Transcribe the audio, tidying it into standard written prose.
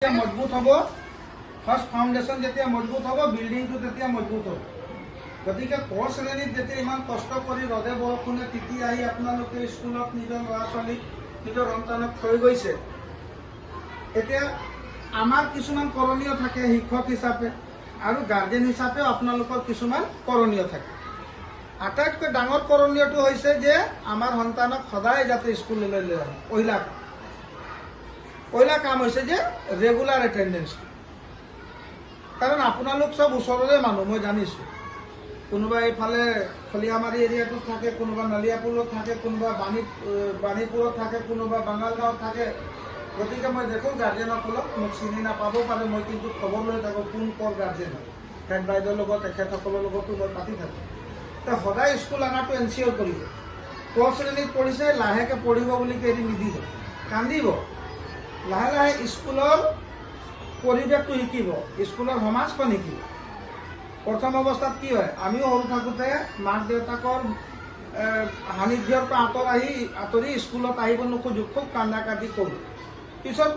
मजबूत हम first foundation जेतिया मजबूत हम बिल्डिंग तो तेतिया मजबूत हो गति के क श्रेणीत जेतिया इमान कष्ट करी रदे बरषुणे तिति आहि आपनालोके स्कुलत निजर लरा छालीक निजर सन्तानक थৈ गइছে एतिया आमार किछुमान करणीय थाके शिक्षक हिसापे आरु गार्जेन हिसापे आपनालोकर किछुमान करणीय थाके आटाइतকৈ डाঙर करणीयটো হৈছে যে आमार सन्तानक सदाय जाते स्कुलলৈ লৈ आহে पहिला काम হৈছে যে रेगुलार एटेंडेंस कारण आपनालोक सब ओसररे मानुह मैं जानिछु कोनोबा एफाले खलियामारी एरियाटत थाके कोनोबा नालियापुरत थाके कोनोबा बाणीपुरत थाके कोनोबा बांगालगाँवत थाके गतिके मैं देखो गार्जेनসকলক মোক চিনি নাপাব পাৰে मैं किन्तु खबर লৈ থাকো কোন কৰ गार्जेन हेड বাইদেউৰ লগত তেখেতসকলৰ লগতো মই পাতি থাকো তো সদায় স্কুল আনাটো এনচিঅৰ কৰিব ক শ্ৰেণীত পঢ়িছে লাহেকে পঢ়িব বুলি কেৰি নিদিব কান্দিব लाहे लाहे स्कूलर परिवेश शिकिब स्कूलर समाजखन शिकिब प्रथम अवस्था कि है आमिओ सरू थाकोते माक देउताकर सानिध्यर आतरी स्कूलत आहिब नोखोजो खूब कांदा काटी करूँ पिছত